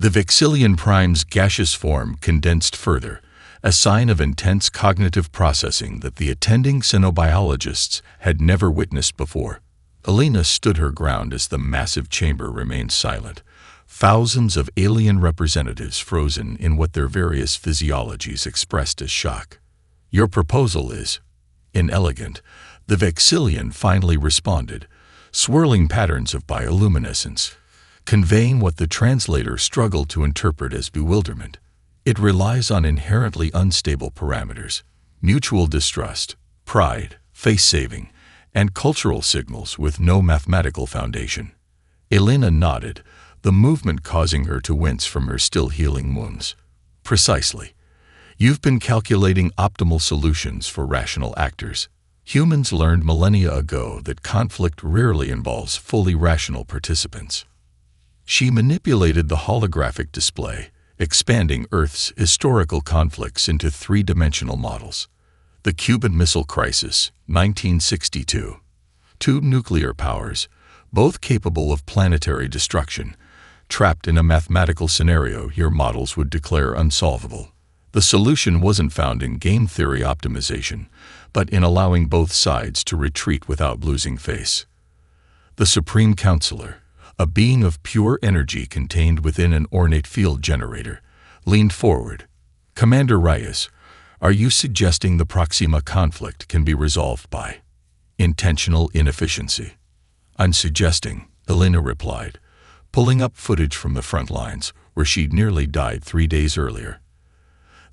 The Vexillion Prime's gaseous form condensed further, a sign of intense cognitive processing that the attending xenobiologists had never witnessed before. Alina stood her ground as the massive chamber remained silent, thousands of alien representatives frozen in what their various physiologies expressed as shock. "Your proposal is inelegant," the Vexillion finally responded, swirling patterns of bioluminescence, conveying what the translator struggled to interpret as bewilderment. "It relies on inherently unstable parameters, mutual distrust, pride, face-saving, and cultural signals with no mathematical foundation." Elena nodded, the movement causing her to wince from her still-healing wounds. "Precisely. You've been calculating optimal solutions for rational actors. Humans learned millennia ago that conflict rarely involves fully rational participants." She manipulated the holographic display, expanding Earth's historical conflicts into three-dimensional models. The Cuban Missile Crisis, 1962. Two nuclear powers, both capable of planetary destruction, trapped in a mathematical scenario your models would declare unsolvable. The solution wasn't found in game theory optimization, but in allowing both sides to retreat without losing face. The Supreme Counselor, a being of pure energy contained within an ornate field generator, leaned forward. "Commander Reyes, are you suggesting the Proxima conflict can be resolved by intentional inefficiency?" "I'm suggesting," Elena replied, pulling up footage from the front lines, where she'd nearly died 3 days earlier,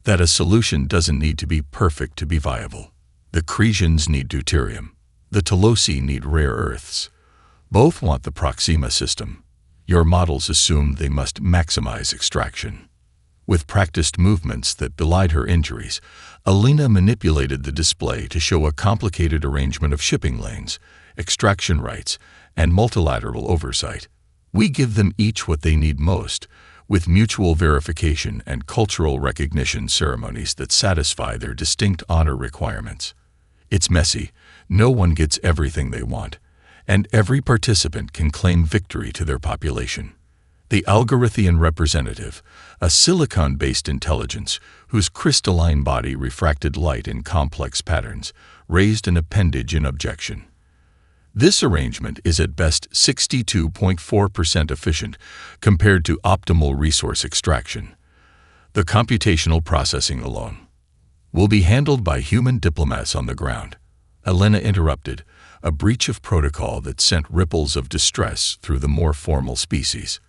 "that a solution doesn't need to be perfect to be viable. The Cresians need deuterium. The Telosi need rare earths. Both want the Proxima system. Your models assume they must maximize extraction." With practiced movements that belied her injuries, Alina manipulated the display to show a complicated arrangement of shipping lanes, extraction rights, and multilateral oversight. "We give them each what they need most, with mutual verification and cultural recognition ceremonies that satisfy their distinct honor requirements. It's messy, no one gets everything they want, and every participant can claim victory to their population. The Algorithian representative, a silicon-based intelligence whose crystalline body refracted light in complex patterns, raised an appendage in objection. This arrangement is at best 62.4% efficient compared to optimal resource extraction. The computational processing alone will be handled by human diplomats on the ground." Elena interrupted, a breach of protocol that sent ripples of distress through the more formal species.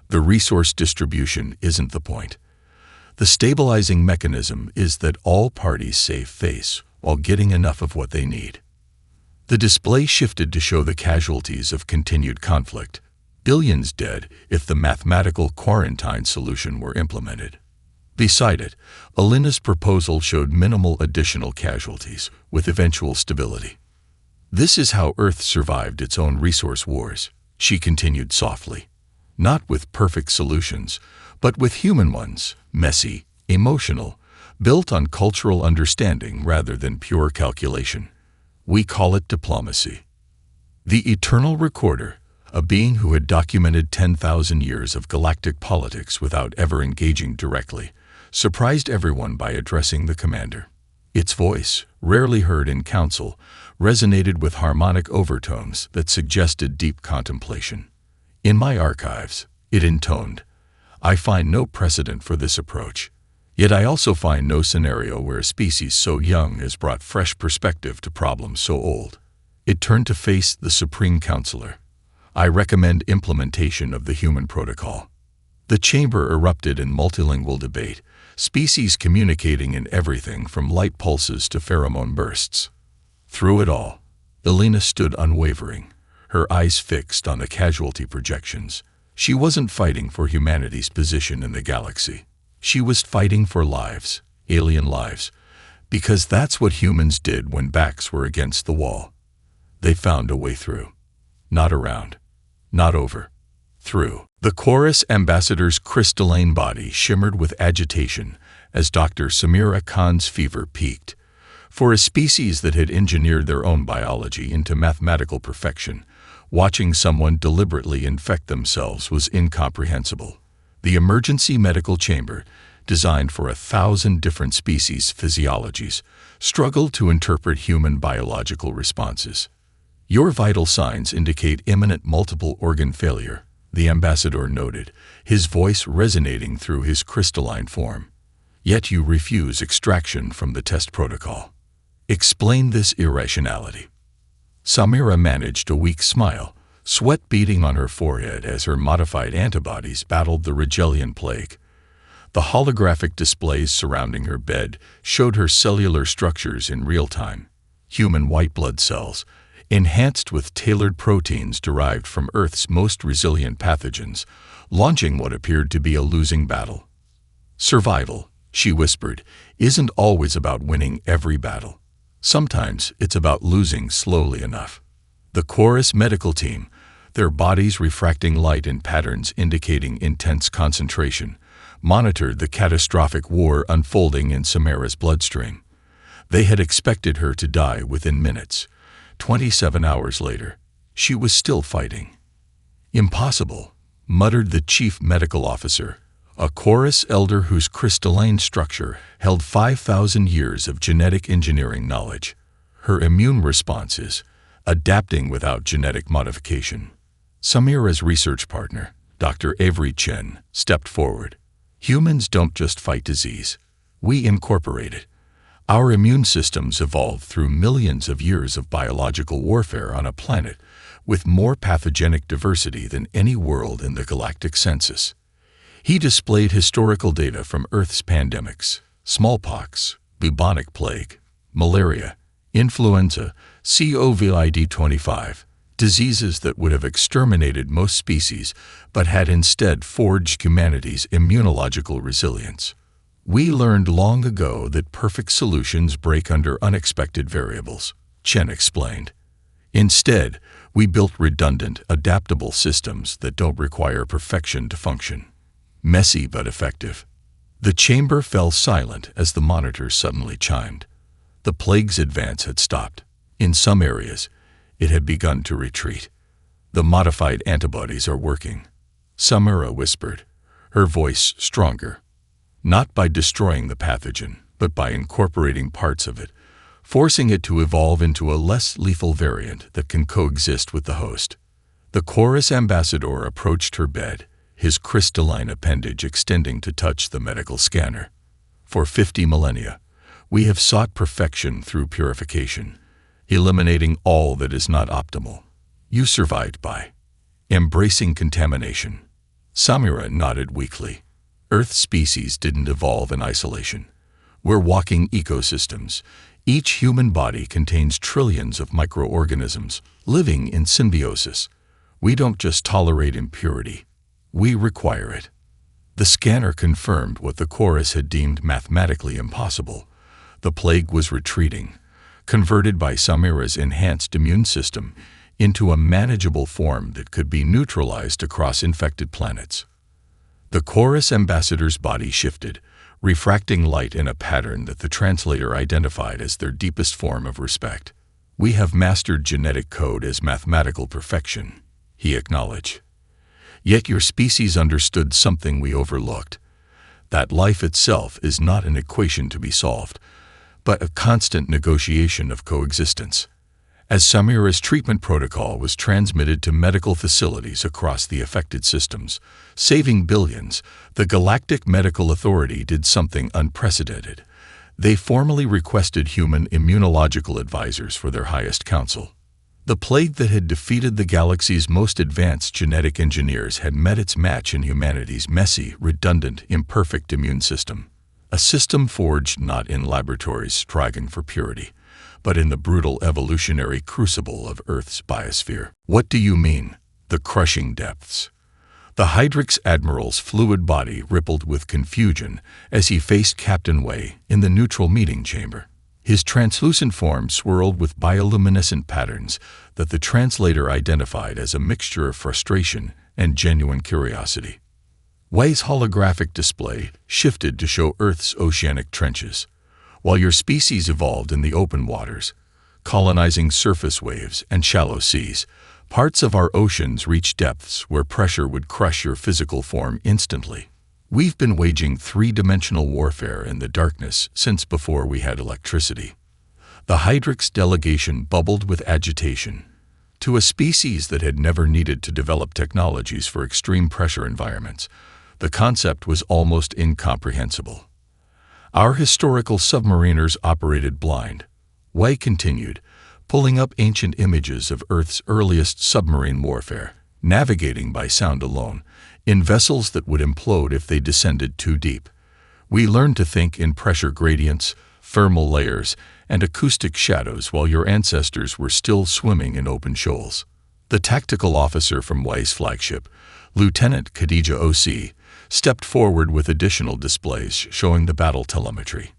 "The resource distribution isn't the point. The stabilizing mechanism is that all parties save face while getting enough of what they need." The display shifted to show the casualties of continued conflict, billions dead if the mathematical quarantine solution were implemented. Beside it, Elena's proposal showed minimal additional casualties, with eventual stability. "This is how Earth survived its own resource wars," she continued softly. "Not with perfect solutions, but with human ones, messy, emotional, built on cultural understanding rather than pure calculation. We call it diplomacy." The Eternal Recorder, a being who had documented 10,000 years of galactic politics without ever engaging directly, surprised everyone by addressing the commander. Its voice, rarely heard in council, resonated with harmonic overtones that suggested deep contemplation. "In my archives," it intoned, "I find no precedent for this approach. Yet I also find no scenario where a species so young has brought fresh perspective to problems so old." It turned to face the Supreme Counselor. "I recommend implementation of the human protocol." The chamber erupted in multilingual debate, species communicating in everything from light pulses to pheromone bursts. Through it all, Elena stood unwavering, her eyes fixed on the casualty projections. She wasn't fighting for humanity's position in the galaxy. She was fighting for lives, alien lives, because that's what humans did when backs were against the wall. They found a way through. Not around. Not over. Through. The Chorus ambassador's crystalline body shimmered with agitation as Dr. Samira Khan's fever peaked. For a species that had engineered their own biology into mathematical perfection, watching someone deliberately infect themselves was incomprehensible. The emergency medical chamber, designed for 1,000 different species' physiologies, struggled to interpret human biological responses. Your vital signs indicate imminent multiple organ failure, the ambassador noted, his voice resonating through his crystalline form. Yet you refuse extraction from the test protocol. Explain this irrationality. Samira managed a weak smile, sweat beading on her forehead as her modified antibodies battled the Rigelian plague. The holographic displays surrounding her bed showed her cellular structures in real time. Human white blood cells, enhanced with tailored proteins derived from Earth's most resilient pathogens, launching what appeared to be a losing battle. Survival, she whispered, isn't always about winning every battle. Sometimes it's about losing slowly enough. The chorus medical team, their bodies refracting light in patterns indicating intense concentration, monitored the catastrophic war unfolding in Samira's bloodstream. They had expected her to die within minutes. 27 hours later, she was still fighting. Impossible, muttered the chief medical officer, a chorus elder whose crystalline structure held 5,000 years of genetic engineering knowledge. Her immune responses, adapting without genetic modification. Samira's research partner, Dr. Avery Chen, stepped forward. Humans don't just fight disease. We incorporate it. Our immune systems evolved through millions of years of biological warfare on a planet with more pathogenic diversity than any world in the galactic census. He displayed historical data from Earth's pandemics, smallpox, bubonic plague, malaria, influenza, COVID-25, diseases that would have exterminated most species but had instead forged humanity's immunological resilience. We learned long ago that perfect solutions break under unexpected variables, Chen explained. Instead, we built redundant, adaptable systems that don't require perfection to function. Messy but effective. The chamber fell silent as the monitor suddenly chimed. The plague's advance had stopped. In some areas, it had begun to retreat. The modified antibodies are working, Samira whispered, her voice stronger. Not by destroying the pathogen, but by incorporating parts of it, forcing it to evolve into a less lethal variant that can coexist with the host. The chorus ambassador approached her bed, his crystalline appendage extending to touch the medical scanner. For 50 millennia, we have sought perfection through purification, eliminating all that is not optimal. You survived by embracing contamination. Samira nodded weakly. Earth species didn't evolve in isolation. We're walking ecosystems. Each human body contains trillions of microorganisms living in symbiosis. We don't just tolerate impurity. We require it. The scanner confirmed what the chorus had deemed mathematically impossible. The plague was retreating, converted by Samira's enhanced immune system into a manageable form that could be neutralized across infected planets. The chorus ambassador's body shifted, refracting light in a pattern that the translator identified as their deepest form of respect. We have mastered genetic code as mathematical perfection, he acknowledged. Yet your species understood something we overlooked, that life itself is not an equation to be solved, but a constant negotiation of coexistence. As Samira's treatment protocol was transmitted to medical facilities across the affected systems, saving billions, the Galactic Medical Authority did something unprecedented. They formally requested human immunological advisors for their highest council. The plague that had defeated the galaxy's most advanced genetic engineers had met its match in humanity's messy, redundant, imperfect immune system. A system forged not in laboratories striving for purity, but in the brutal evolutionary crucible of Earth's biosphere. What do you mean? The crushing depths. The Hydrix Admiral's fluid body rippled with confusion as he faced Captain Wei in the neutral meeting chamber. His translucent form swirled with bioluminescent patterns that the translator identified as a mixture of frustration and genuine curiosity. Wei's holographic display shifted to show Earth's oceanic trenches. While your species evolved in the open waters, colonizing surface waves and shallow seas, parts of our oceans reached depths where pressure would crush your physical form instantly. We've been waging three-dimensional warfare in the darkness since before we had electricity. The Hydrix delegation bubbled with agitation. To a species that had never needed to develop technologies for extreme pressure environments, the concept was almost incomprehensible. Our historical submariners operated blind. Wei continued, pulling up ancient images of Earth's earliest submarine warfare, navigating by sound alone, in vessels that would implode if they descended too deep. We learned to think in pressure gradients, thermal layers, and acoustic shadows while your ancestors were still swimming in open shoals. The tactical officer from Wei's flagship, Lieutenant Khadija O.C., stepped forward with additional displays showing the battle telemetry.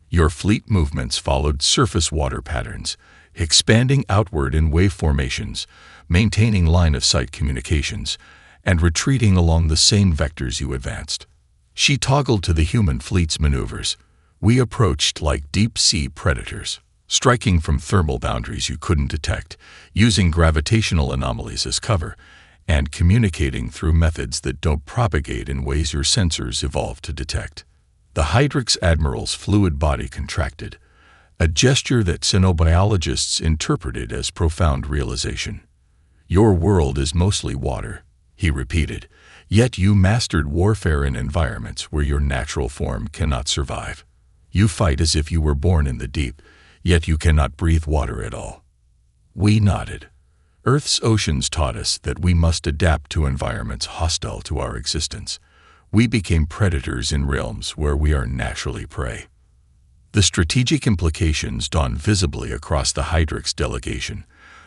Your fleet movements followed surface water patterns, expanding outward in wave formations, maintaining line-of-sight communications, and retreating along the same vectors you advanced. She toggled to the human fleet's maneuvers. We approached like deep-sea predators, striking from thermal boundaries you couldn't detect, using gravitational anomalies as cover, and communicating through methods that don't propagate in ways your sensors evolved to detect. The Hydrix Admiral's fluid body contracted, a gesture that xenobiologists interpreted as profound realization. Your world is mostly water, he repeated, yet you mastered warfare in environments where your natural form cannot survive. You fight as if you were born in the deep, yet you cannot breathe water at all. We nodded. Earth's oceans taught us that we must adapt to environments hostile to our existence. We became predators in realms where we are naturally prey. The strategic implications dawned visibly across the Hydrix delegation,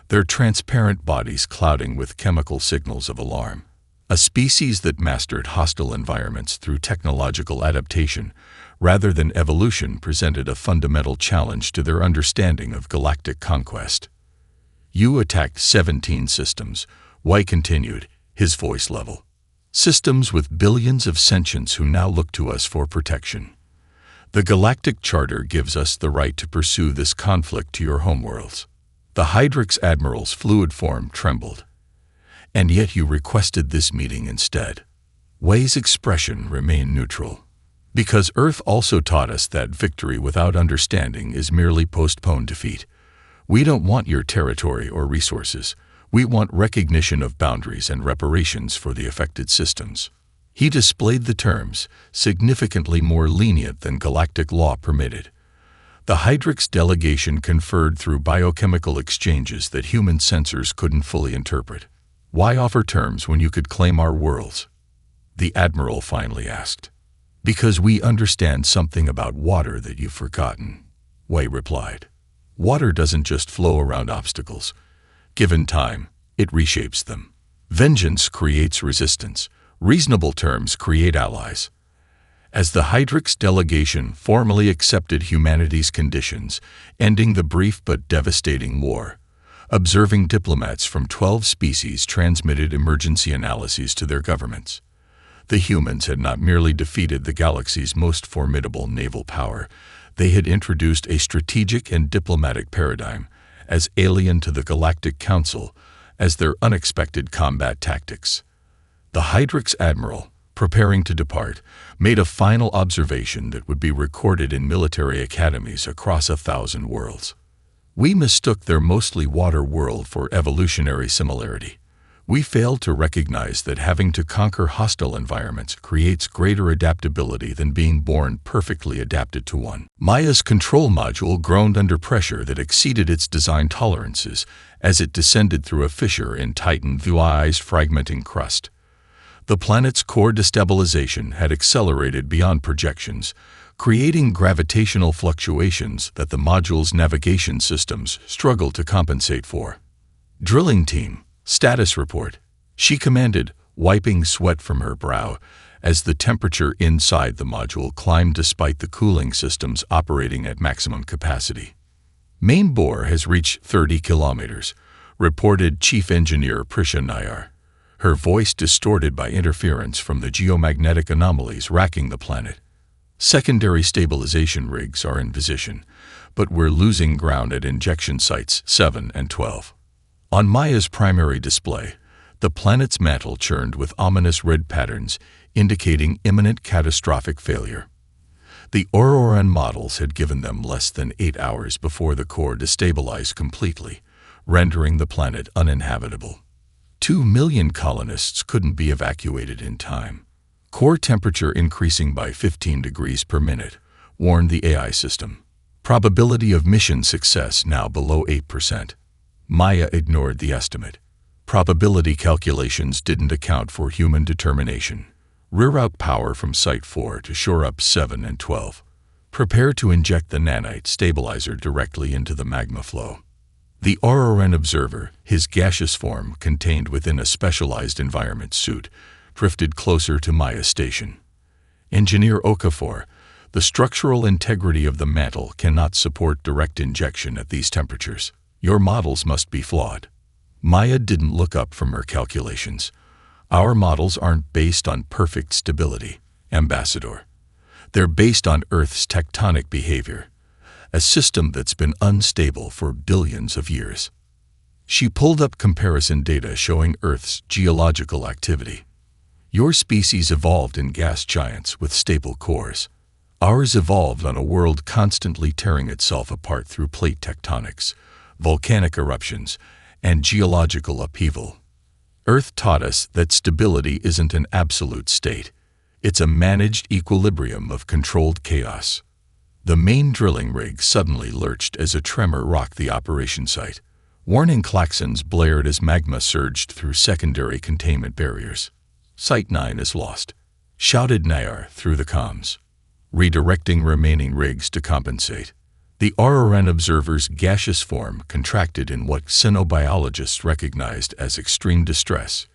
their transparent bodies clouding with chemical signals of alarm. A species that mastered hostile environments through technological adaptation rather than evolution presented a fundamental challenge to their understanding of galactic conquest. You attacked 17 systems, Wei continued, his voice level. Systems with billions of sentients who now look to us for protection. The Galactic Charter gives us the right to pursue this conflict to your homeworlds. The Hydrix Admiral's fluid form trembled. And yet you requested this meeting instead. Wei's expression remained neutral. Because Earth also taught us that victory without understanding is merely postponed defeat. We don't want your territory or resources. We want recognition of boundaries and reparations for the affected systems. He displayed the terms, significantly more lenient than galactic law permitted. The Hydrix delegation conferred through biochemical exchanges that human sensors couldn't fully interpret. Why offer terms when you could claim our worlds? The Admiral finally asked. Because we understand something about water that you've forgotten, Wei replied. Water doesn't just flow around obstacles. Given time, it reshapes them. Vengeance creates resistance. Reasonable terms create allies. As the Hydrix delegation formally accepted humanity's conditions, ending the brief but devastating war, observing diplomats from 12 species transmitted emergency analyses to their governments. The humans had not merely defeated the galaxy's most formidable naval power, they had introduced a strategic and diplomatic paradigm, as alien to the Galactic Council as their unexpected combat tactics. The Hydrix Admiral, preparing to depart, made a final observation that would be recorded in military academies across 1,000 worlds. We mistook their mostly water world for evolutionary similarity. We failed to recognize that having to conquer hostile environments creates greater adaptability than being born perfectly adapted to one. Maya's control module groaned under pressure that exceeded its design tolerances as it descended through a fissure in Titan Vui's fragmenting crust. The planet's core destabilization had accelerated beyond projections, creating gravitational fluctuations that the module's navigation systems struggled to compensate for. Drilling team. Status report, she commanded, wiping sweat from her brow, as the temperature inside the module climbed despite the cooling systems operating at maximum capacity. Main bore has reached 30 kilometers, reported Chief Engineer Prisha Nayar, her voice distorted by interference from the geomagnetic anomalies racking the planet. Secondary stabilization rigs are in position, but we're losing ground at injection sites 7 and 12. On Maya's primary display, the planet's mantle churned with ominous red patterns, indicating imminent catastrophic failure. The Auroran models had given them less than 8 hours before the core destabilized completely, rendering the planet uninhabitable. 2 million colonists couldn't be evacuated in time. Core temperature increasing by 15 degrees per minute, warned the AI system. Probability of mission success now below 8%. Maya ignored the estimate. Probability calculations didn't account for human determination. Reroute power from Site 4 to Shore Up 7 and 12. Prepare to inject the nanite stabilizer directly into the magma flow. The Auroran observer, his gaseous form contained within a specialized environment suit, drifted closer to Maya's station. Engineer Okafor, the structural integrity of the mantle cannot support direct injection at these temperatures. Your models must be flawed. Maya didn't look up from her calculations. Our models aren't based on perfect stability, Ambassador. They're based on Earth's tectonic behavior, a system that's been unstable for billions of years. She pulled up comparison data showing Earth's geological activity. Your species evolved in gas giants with stable cores. Ours evolved on a world constantly tearing itself apart through plate tectonics, volcanic eruptions, and geological upheaval. Earth taught us that stability isn't an absolute state. It's a managed equilibrium of controlled chaos. The main drilling rig suddenly lurched as a tremor rocked the operation site. Warning klaxons blared as magma surged through secondary containment barriers. Site 9 is lost, shouted Nayar through the comms, redirecting remaining rigs to compensate. The Auroran observer's gaseous form contracted in what xenobiologists recognized as extreme distress.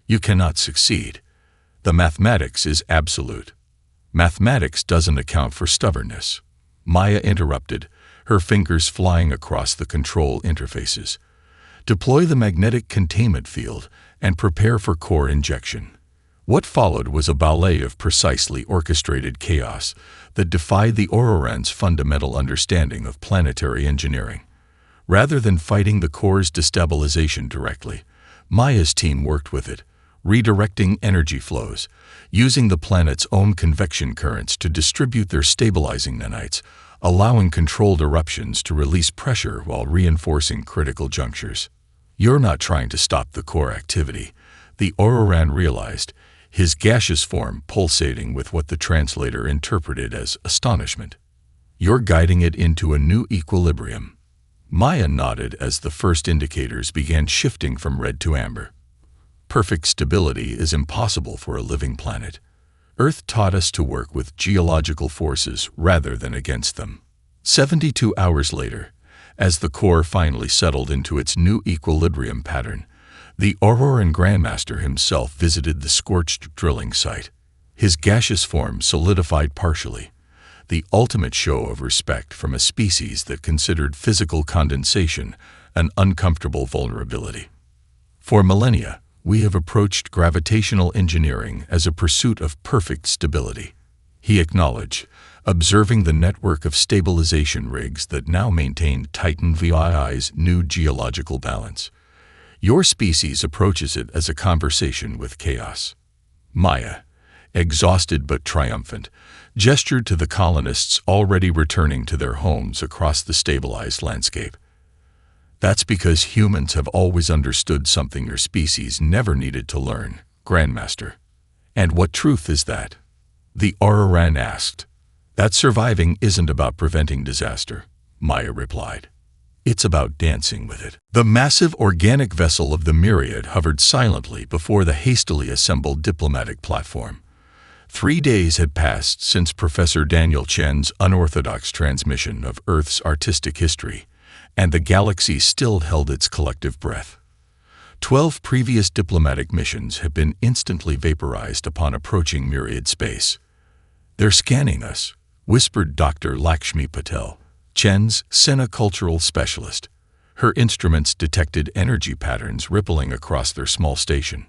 You cannot succeed. The mathematics is absolute. Mathematics doesn't account for stubbornness. Maya interrupted, her fingers flying across the control interfaces. Deploy the magnetic containment field and prepare for core injection. What followed was a ballet of precisely orchestrated chaos that defied the Auroran's fundamental understanding of planetary engineering. Rather than fighting the core's destabilization directly, Maya's team worked with it, redirecting energy flows, using the planet's own convection currents to distribute their stabilizing nanites, allowing controlled eruptions to release pressure while reinforcing critical junctures. You're not trying to stop the core activity, the Auroran realized, his gaseous form pulsating with what the translator interpreted as astonishment. You're guiding it into a new equilibrium. Maya nodded as the first indicators began shifting from red to amber. Perfect stability is impossible for a living planet. Earth taught us to work with geological forces rather than against them. 72 hours later, as the core finally settled into its new equilibrium pattern, the Auroran Grandmaster himself visited the scorched drilling site. His gaseous form solidified partially, the ultimate show of respect from a species that considered physical condensation an uncomfortable vulnerability. For millennia, we have approached gravitational engineering as a pursuit of perfect stability, he acknowledged, observing the network of stabilization rigs that now maintained Titan VII's new geological balance. Your species approaches it as a conversation with chaos. Maya, exhausted but triumphant, gestured to the colonists already returning to their homes across the stabilized landscape. That's because humans have always understood something your species never needed to learn, Grandmaster. And what truth is that? The Auroran asked. That surviving isn't about preventing disaster, Maya replied. It's about dancing with it. The massive organic vessel of the Myriad hovered silently before the hastily assembled diplomatic platform. 3 days had passed since Professor Daniel Chen's unorthodox transmission of Earth's artistic history, and the galaxy still held its collective breath. 12 previous diplomatic missions had been instantly vaporized upon approaching Myriad space. They're scanning us, whispered Dr. Lakshmi Patel, Chen's Senocultural specialist. Her instruments detected energy patterns rippling across their small station.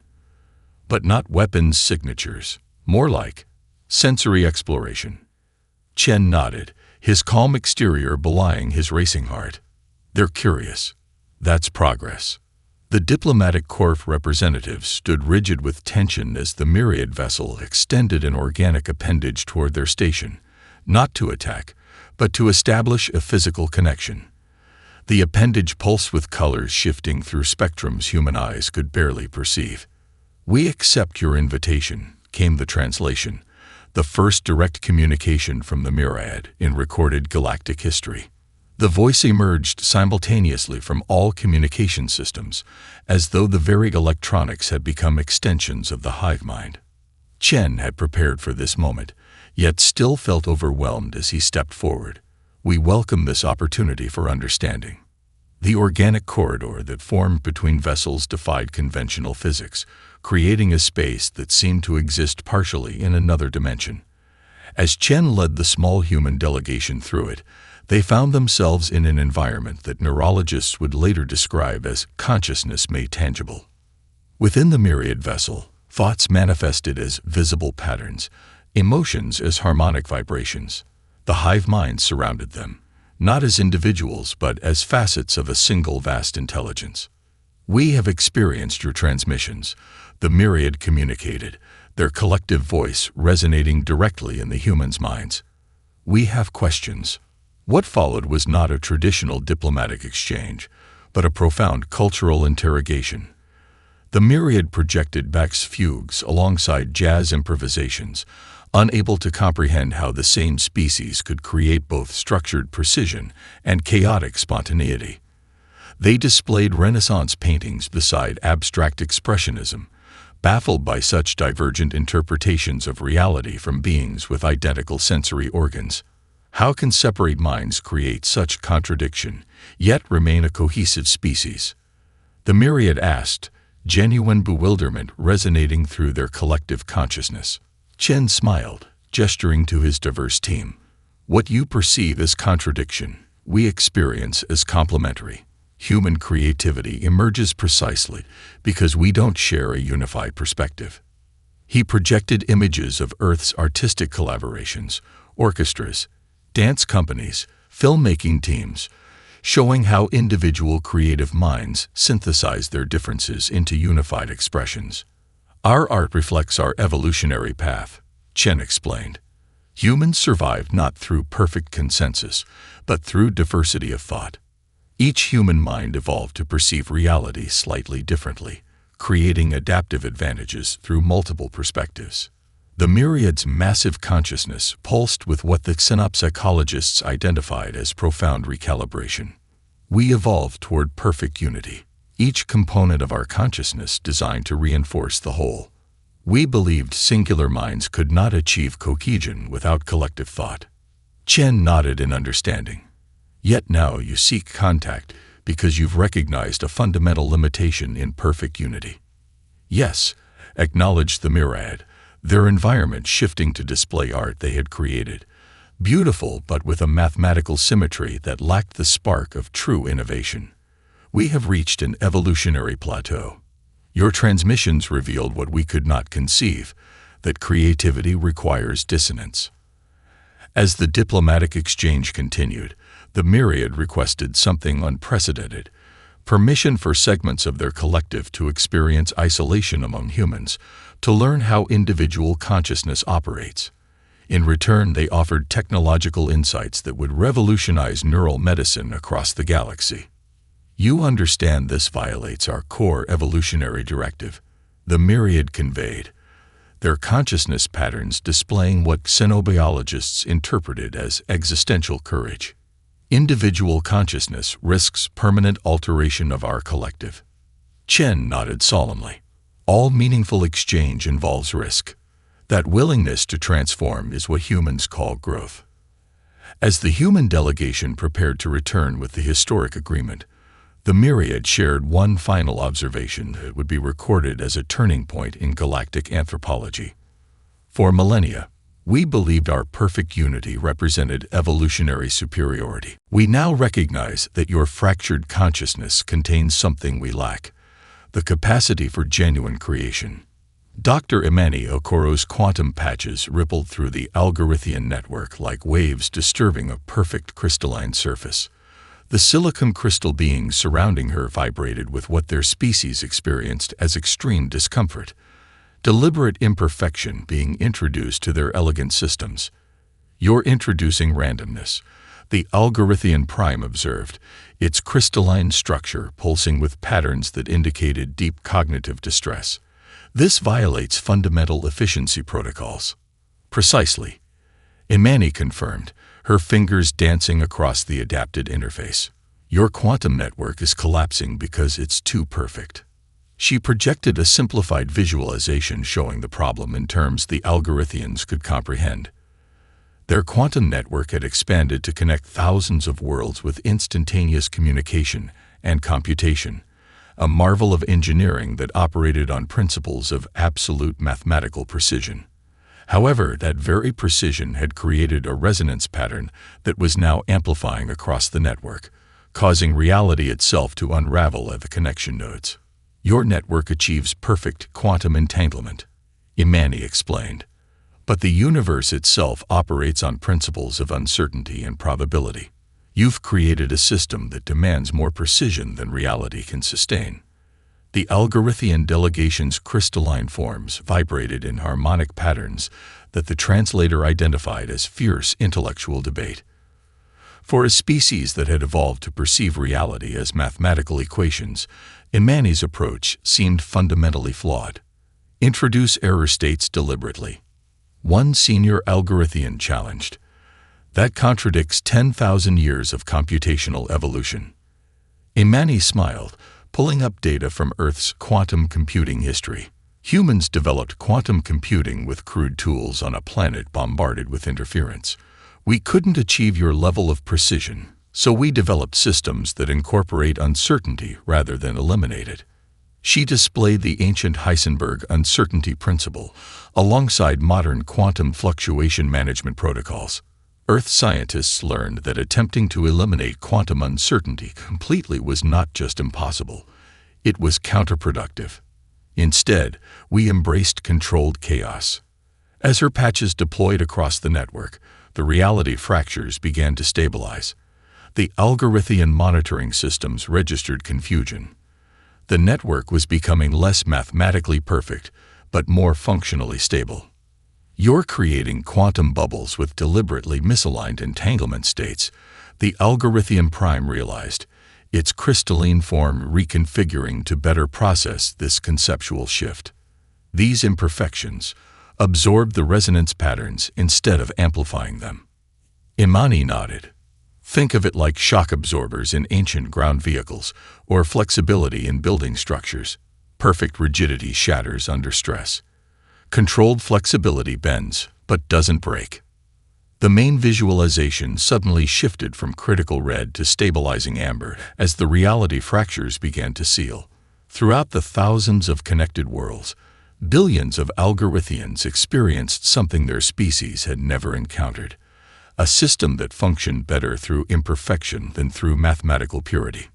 But not weapons signatures, more like sensory exploration. Chen nodded, his calm exterior belying his racing heart. They're curious. That's progress. The diplomatic corps representatives stood rigid with tension as the myriad vessel extended an organic appendage toward their station, not to attack, but to establish a physical connection. The appendage pulsed with colors shifting through spectrums human eyes could barely perceive. "We accept your invitation," came the translation, the first direct communication from the myriad in recorded galactic history. The voice emerged simultaneously from all communication systems, as though the very electronics had become extensions of the hive mind. Chen had prepared for this moment, yet still felt overwhelmed as he stepped forward. "We welcome this opportunity for understanding." The organic corridor that formed between vessels defied conventional physics, creating a space that seemed to exist partially in another dimension. As Chen led the small human delegation through it, they found themselves in an environment that neurologists would later describe as consciousness made tangible. Within the myriad vessel, thoughts manifested as visible patterns, emotions as harmonic vibrations. The hive mind surrounded them, not as individuals but as facets of a single vast intelligence. "We have experienced your transmissions," the myriad communicated, their collective voice resonating directly in the humans' minds. "We have questions." What followed was not a traditional diplomatic exchange, but a profound cultural interrogation. The myriad projected Bach's fugues alongside jazz improvisations, unable to comprehend how the same species could create both structured precision and chaotic spontaneity. They displayed Renaissance paintings beside abstract expressionism, baffled by such divergent interpretations of reality from beings with identical sensory organs. How can separate minds create such contradiction, yet remain a cohesive species? The myriad asked, genuine bewilderment resonating through their collective consciousness. Chen smiled, gesturing to his diverse team. "What you perceive as contradiction, we experience as complementary. Human creativity emerges precisely because we don't share a unified perspective." He projected images of Earth's artistic collaborations, orchestras, dance companies, filmmaking teams, showing how individual creative minds synthesize their differences into unified expressions. "Our art reflects our evolutionary path," Chen explained. "Humans survived not through perfect consensus, but through diversity of thought. Each human mind evolved to perceive reality slightly differently, creating adaptive advantages through multiple perspectives." The myriad's massive consciousness pulsed with what the synapsychologists identified as profound recalibration. "We evolved toward perfect unity, each component of our consciousness designed to reinforce the whole. We believed singular minds could not achieve cohesion without collective thought." Chen nodded in understanding. "Yet now you seek contact because you've recognized a fundamental limitation in perfect unity." "Yes," acknowledged the myriad, their environment shifting to display art they had created, beautiful but with a mathematical symmetry that lacked the spark of true innovation. "We have reached an evolutionary plateau. Your transmissions revealed what we could not conceive, that creativity requires dissonance." As the diplomatic exchange continued, the myriad requested something unprecedented: permission for segments of their collective to experience isolation among humans, to learn how individual consciousness operates. In return, they offered technological insights that would revolutionize neural medicine across the galaxy. "You understand this violates our core evolutionary directive," the myriad conveyed, their consciousness patterns displaying what xenobiologists interpreted as existential courage. "Individual consciousness risks permanent alteration of our collective." Chen nodded solemnly. "All meaningful exchange involves risk. That willingness to transform is what humans call growth." As the human delegation prepared to return with the historic agreement, the myriad shared one final observation that would be recorded as a turning point in galactic anthropology. "For millennia, we believed our perfect unity represented evolutionary superiority. We now recognize that your fractured consciousness contains something we lack: the capacity for genuine creation." Dr. Imani Okoro's quantum patches rippled through the Algorithmian network like waves disturbing a perfect crystalline surface. The silicon crystal beings surrounding her vibrated with what their species experienced as extreme discomfort, deliberate imperfection being introduced to their elegant systems. "You're introducing randomness," the Algorithian Prime observed, its crystalline structure pulsing with patterns that indicated deep cognitive distress. "This violates fundamental efficiency protocols." "Precisely," Imani confirmed, her fingers dancing across the adapted interface. "Your quantum network is collapsing because it's too perfect." She projected a simplified visualization showing the problem in terms the Algorithians could comprehend. Their quantum network had expanded to connect thousands of worlds with instantaneous communication and computation, a marvel of engineering that operated on principles of absolute mathematical precision. However, that very precision had created a resonance pattern that was now amplifying across the network, causing reality itself to unravel at the connection nodes. "Your network achieves perfect quantum entanglement," Imani explained. "But the universe itself operates on principles of uncertainty and probability. You've created a system that demands more precision than reality can sustain." The Algorithian delegation's crystalline forms vibrated in harmonic patterns that the translator identified as fierce intellectual debate. For a species that had evolved to perceive reality as mathematical equations, Imani's approach seemed fundamentally flawed. "Introduce error states deliberately," one senior Algorithian challenged. "That contradicts 10,000 years of computational evolution." Imani smiled, pulling up data from Earth's quantum computing history. Humans developed quantum computing with crude tools on a planet bombarded with interference. "We couldn't achieve your level of precision, so we developed systems that incorporate uncertainty rather than eliminate it." She displayed the ancient Heisenberg uncertainty principle alongside modern quantum fluctuation management protocols. Earth scientists learned that attempting to eliminate quantum uncertainty completely was not just impossible, it was counterproductive. Instead, we embraced controlled chaos. As her patches deployed across the network, the reality fractures began to stabilize. The Algorithian monitoring systems registered confusion. The network was becoming less mathematically perfect, but more functionally stable. "You're creating quantum bubbles with deliberately misaligned entanglement states," the Algorithian Prime realized, its crystalline form reconfiguring to better process this conceptual shift. These imperfections absorbed the resonance patterns instead of amplifying them. Imani nodded. "Think of it like shock absorbers in ancient ground vehicles or flexibility in building structures. Perfect rigidity shatters under stress. Controlled flexibility bends, but doesn't break." The main visualization suddenly shifted from critical red to stabilizing amber as the reality fractures began to seal. Throughout the thousands of connected worlds, billions of Algorithians experienced something their species had never encountered, a system that functioned better through imperfection than through mathematical purity.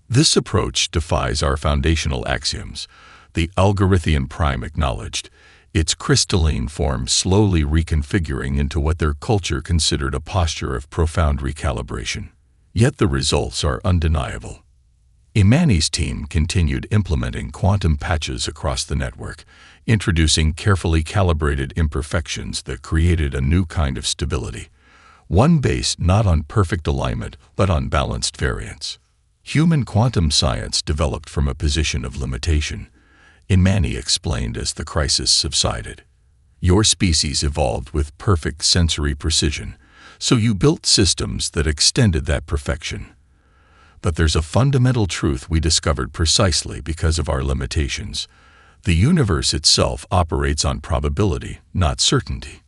"This approach defies our foundational axioms," the Algorithian Prime acknowledged, its crystalline form slowly reconfiguring into what their culture considered a posture of profound recalibration. Yet the results are undeniable. Imani's team continued implementing quantum patches across the network, introducing carefully calibrated imperfections that created a new kind of stability, one based not on perfect alignment but on balanced variance. Human quantum science developed from a position of limitation, Imani explained as the crisis subsided. "Your species evolved with perfect sensory precision, so you built systems that extended that perfection. But there's a fundamental truth we discovered precisely because of our limitations. The universe itself operates on probability, not certainty."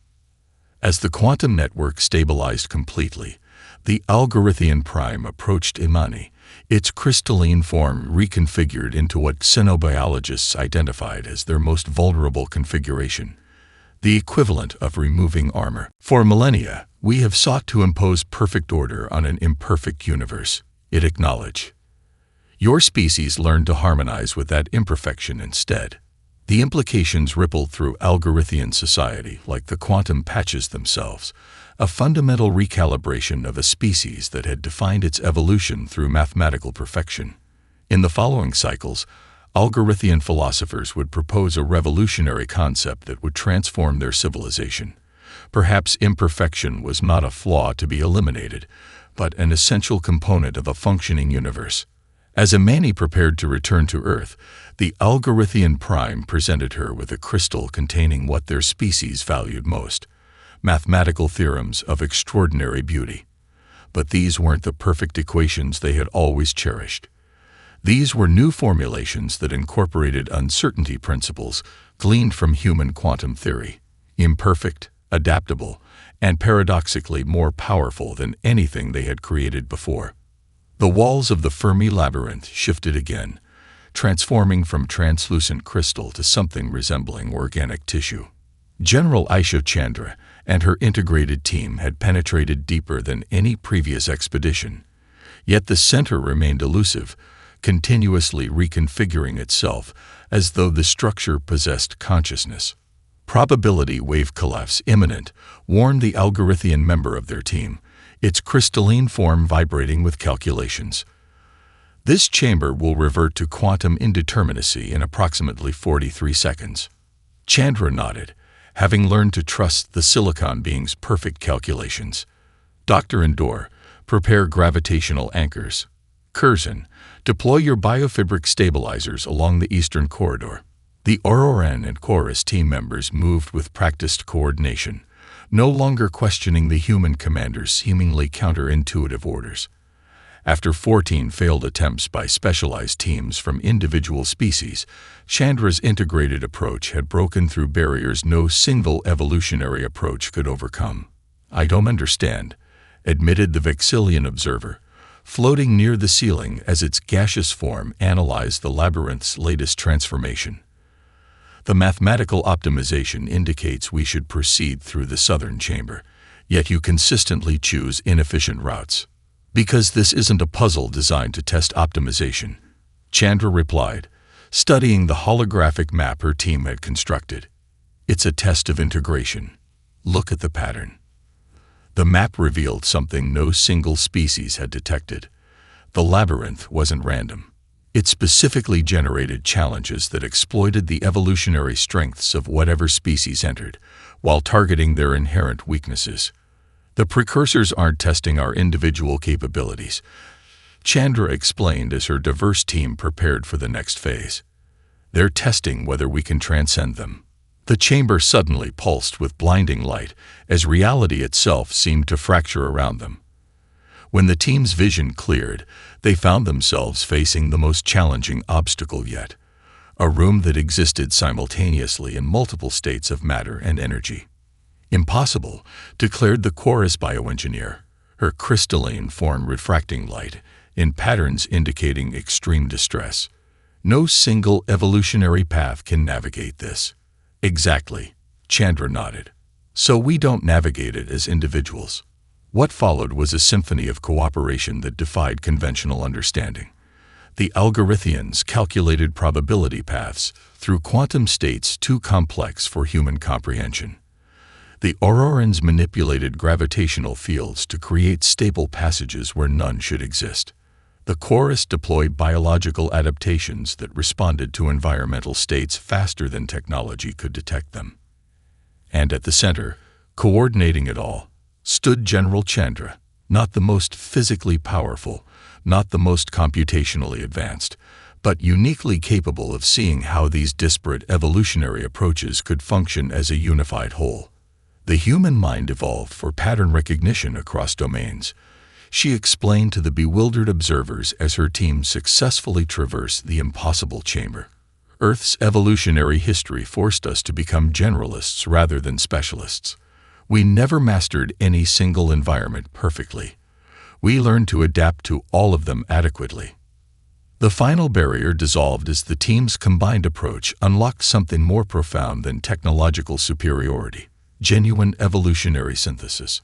As the quantum network stabilized completely, the Algorithian Prime approached Imani, its crystalline form reconfigured into what xenobiologists identified as their most vulnerable configuration, the equivalent of removing armor. "For millennia, we have sought to impose perfect order on an imperfect universe," it acknowledged. "Your species learned to harmonize with that imperfection instead." The implications rippled through Algorithmian society like the quantum patches themselves, a fundamental recalibration of a species that had defined its evolution through mathematical perfection. In the following cycles, Algorithmian philosophers would propose a revolutionary concept that would transform their civilization. Perhaps imperfection was not a flaw to be eliminated, but an essential component of a functioning universe. As Amani prepared to return to Earth, the Algorithmian Prime presented her with a crystal containing what their species valued most: mathematical theorems of extraordinary beauty. But these weren't the perfect equations they had always cherished. These were new formulations that incorporated uncertainty principles gleaned from human quantum theory, imperfect, adaptable, and paradoxically more powerful than anything they had created before. The walls of the Fermi labyrinth shifted again, transforming from translucent crystal to something resembling organic tissue. General Aisha Chandra and her integrated team had penetrated deeper than any previous expedition, yet the center remained elusive, continuously reconfiguring itself as though the structure possessed consciousness. Probability wave collapse imminent warned the Algorithmian member of their team, its crystalline form vibrating with calculations. This chamber will revert to quantum indeterminacy in approximately 43 seconds. Chandra nodded, having learned to trust the silicon being's perfect calculations. Dr. Endor, prepare gravitational anchors. Curzon, deploy your biofabric stabilizers along the eastern corridor. The Auroran and Chorus team members moved with practiced coordination, no longer questioning the human commander's seemingly counterintuitive orders. After 14 failed attempts by specialized teams from individual species, Chandra's integrated approach had broken through barriers no single evolutionary approach could overcome. "I don't understand," admitted the Vexillian observer, floating near the ceiling as its gaseous form analyzed the labyrinth's latest transformation. "The mathematical optimization indicates we should proceed through the southern chamber, yet you consistently choose inefficient routes." "Because this isn't a puzzle designed to test optimization," Chandra replied, studying the holographic map her team had constructed. "It's a test of integration. Look at the pattern." The map revealed something no single species had detected. The labyrinth wasn't random. It specifically generated challenges that exploited the evolutionary strengths of whatever species entered, while targeting their inherent weaknesses. "The precursors aren't testing our individual capabilities," Chandra explained as her diverse team prepared for the next phase. "They're testing whether we can transcend them." The chamber suddenly pulsed with blinding light as reality itself seemed to fracture around them. When the team's vision cleared, they found themselves facing the most challenging obstacle yet: a room that existed simultaneously in multiple states of matter and energy. "Impossible," declared the Chorus bioengineer, her crystalline form refracting light in patterns indicating extreme distress. "No single evolutionary path can navigate this." "Exactly," Chandra nodded. "So we don't navigate it as individuals." What followed was a symphony of cooperation that defied conventional understanding. The Algorithmians calculated probability paths through quantum states too complex for human comprehension. The Aurorans manipulated gravitational fields to create stable passages where none should exist. The Chorus deployed biological adaptations that responded to environmental states faster than technology could detect them. And at the center, coordinating it all, stood General Chandra, not the most physically powerful, not the most computationally advanced, but uniquely capable of seeing how these disparate evolutionary approaches could function as a unified whole. The human mind evolved for pattern recognition across domains, she explained to the bewildered observers as her team successfully traversed the impossible chamber. Earth's evolutionary history forced us to become generalists rather than specialists. We never mastered any single environment perfectly. We learned to adapt to all of them adequately. The final barrier dissolved as the team's combined approach unlocked something more profound than technological superiority: genuine evolutionary synthesis.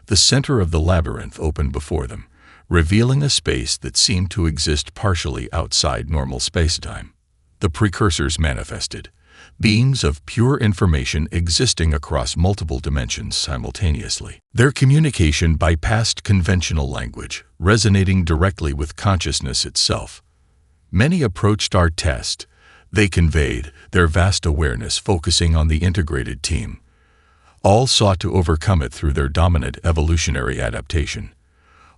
The center of the labyrinth opened before them, revealing a space that seemed to exist partially outside normal spacetime. The precursors manifested, beings of pure information existing across multiple dimensions simultaneously. Their communication bypassed conventional language, resonating directly with consciousness itself. Many approached our test. They conveyed their vast awareness, focusing on the integrated team. All sought to overcome it through their dominant evolutionary adaptation.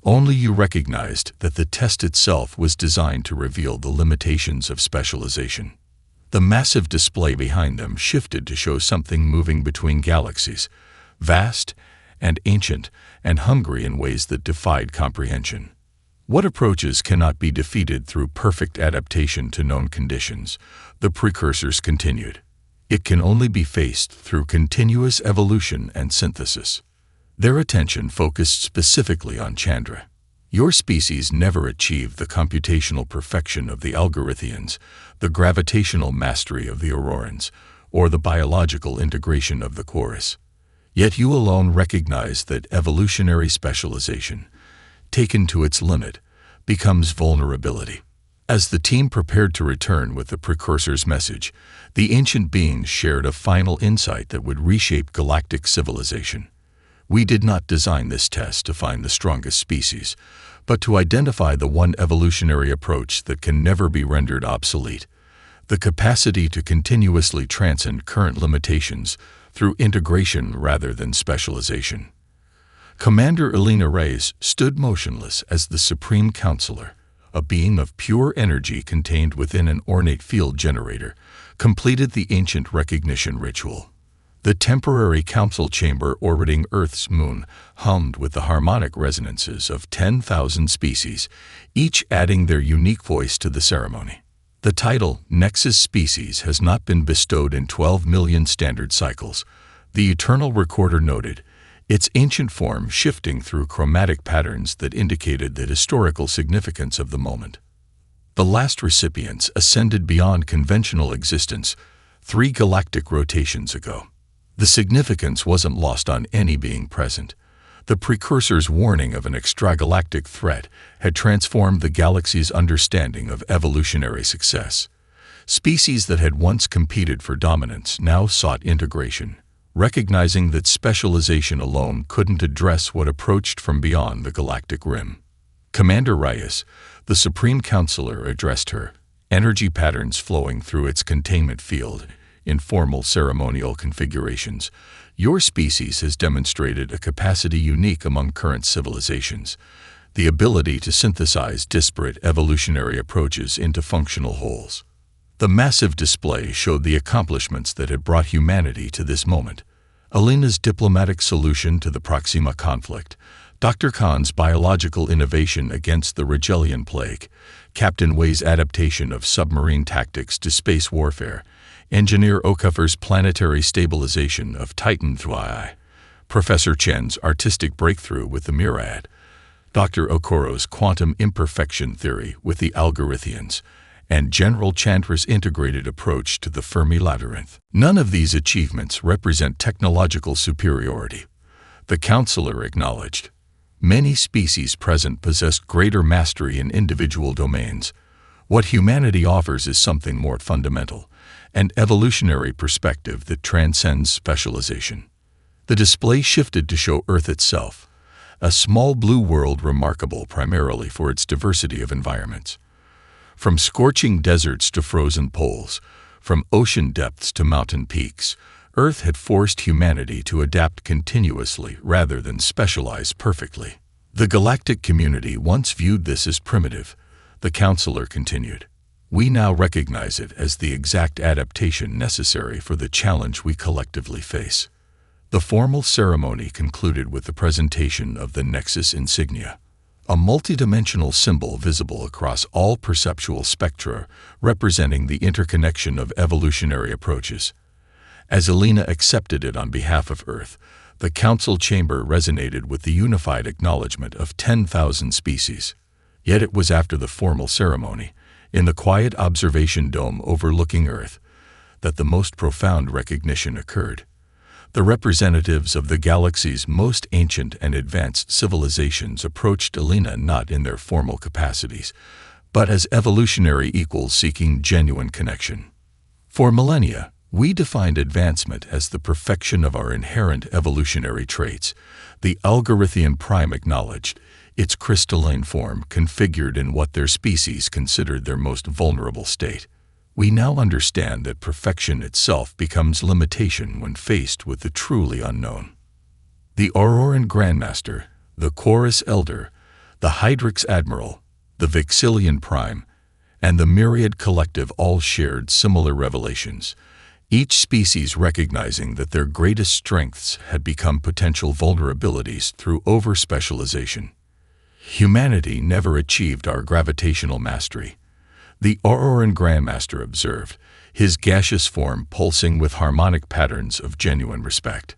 Only you recognized that the test itself was designed to reveal the limitations of specialization. The massive display behind them shifted to show something moving between galaxies, vast and ancient and hungry in ways that defied comprehension. What approaches cannot be defeated through perfect adaptation to known conditions, the precursors continued. It can only be faced through continuous evolution and synthesis. Their attention focused specifically on Chandra. Your species never achieved the computational perfection of the Algorithians, the gravitational mastery of the Aurorans, or the biological integration of the Chorus. Yet you alone recognize that evolutionary specialization, taken to its limit, becomes vulnerability. As the team prepared to return with the precursor's message, the ancient beings shared a final insight that would reshape galactic civilization. We did not design this test to find the strongest species, but to identify the one evolutionary approach that can never be rendered obsolete, the capacity to continuously transcend current limitations through integration rather than specialization. Commander Elena Reyes stood motionless as the Supreme Counselor, a being of pure energy contained within an ornate field generator, completed the ancient recognition ritual. The temporary council chamber orbiting Earth's moon hummed with the harmonic resonances of 10,000 species, each adding their unique voice to the ceremony. The title, Nexus Species, has not been bestowed in 12 million standard cycles, the Eternal Recorder noted, its ancient form shifting through chromatic patterns that indicated the historical significance of the moment. The last recipients ascended beyond conventional existence 3 galactic rotations ago. The significance wasn't lost on any being present. The precursor's warning of an extragalactic threat had transformed the galaxy's understanding of evolutionary success. Species that had once competed for dominance now sought integration, recognizing that specialization alone couldn't address what approached from beyond the galactic rim. Commander Reyes, the Supreme Counselor, addressed her, energy patterns flowing through its containment field. In formal ceremonial configurations, your species has demonstrated a capacity unique among current civilizations, the ability to synthesize disparate evolutionary approaches into functional wholes. The massive display showed the accomplishments that had brought humanity to this moment. Elena's diplomatic solution to the Proxima conflict, Dr. Khan's biological innovation against the Rigelian plague, Captain Wei's adaptation of submarine tactics to space warfare, Engineer Okafor's planetary stabilization of Titan III, Professor Chen's artistic breakthrough with the Myriad, Dr. Okoro's quantum imperfection theory with the Algorithians, and General Chandra's integrated approach to the Fermi labyrinth. None of these achievements represent technological superiority. The counselor acknowledged. Many species present possessed greater mastery in individual domains. What humanity offers is something more fundamental, an evolutionary perspective that transcends specialization. The display shifted to show Earth itself, a small blue world remarkable primarily for its diversity of environments. From scorching deserts to frozen poles, from ocean depths to mountain peaks, Earth had forced humanity to adapt continuously rather than specialize perfectly. The galactic community once viewed this as primitive, the counselor continued. We now recognize it as the exact adaptation necessary for the challenge we collectively face. The formal ceremony concluded with the presentation of the Nexus insignia, a multidimensional symbol visible across all perceptual spectra representing the interconnection of evolutionary approaches. As Elena accepted it on behalf of Earth, the council chamber resonated with the unified acknowledgement of 10,000 species. Yet it was after the formal ceremony, in the quiet observation dome overlooking Earth, that the most profound recognition occurred. The representatives of the galaxy's most ancient and advanced civilizations approached Elena not in their formal capacities, but as evolutionary equals seeking genuine connection. For millennia, We defined advancement as the perfection of our inherent evolutionary traits. The Algorithian prime acknowledged its crystalline form configured in what their species considered their most vulnerable state. We now understand that perfection itself becomes limitation when faced with the truly unknown. The Auroran Grandmaster, the Chorus Elder, the Hydrix Admiral, the Vixilian Prime, and the Myriad Collective all shared similar revelations, each species recognizing that their greatest strengths had become potential vulnerabilities through over-specialization. Humanity never achieved our gravitational mastery. The Auroran Grandmaster observed, his gaseous form pulsing with harmonic patterns of genuine respect.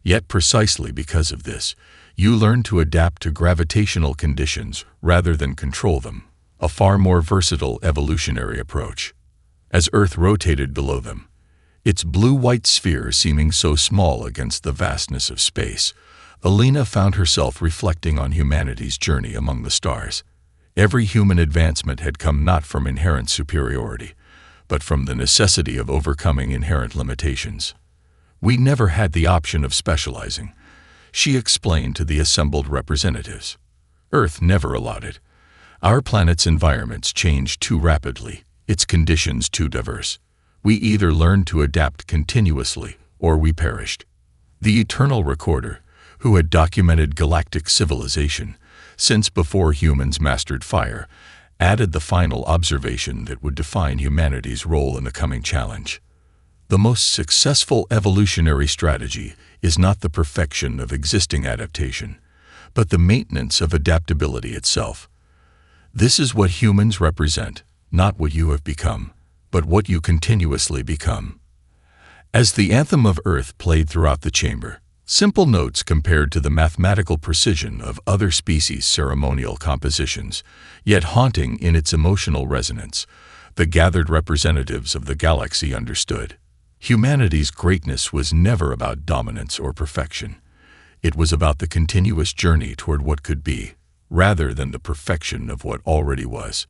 Yet precisely because of this, you learn to adapt to gravitational conditions rather than control them, a far more versatile evolutionary approach. As Earth rotated below them, its blue-white sphere seeming so small against the vastness of space, Alina found herself reflecting on humanity's journey among the stars. Every human advancement had come not from inherent superiority, but from the necessity of overcoming inherent limitations. We never had the option of specializing, she explained to the assembled representatives. Earth never allowed it. Our planet's environments changed too rapidly, its conditions too diverse. We either learned to adapt continuously, or we perished. The Eternal Recorder, who had documented galactic civilization since before humans mastered fire, added the final observation that would define humanity's role in the coming challenge. The most successful evolutionary strategy is not the perfection of existing adaptation, but the maintenance of adaptability itself. This is what humans represent, not what you have become, but what you continuously become. As the anthem of Earth played throughout the chamber, simple notes compared to the mathematical precision of other species' ceremonial compositions, yet haunting in its emotional resonance, the gathered representatives of the galaxy understood. Humanity's greatness was never about dominance or perfection. It was about the continuous journey toward what could be, rather than the perfection of what already was.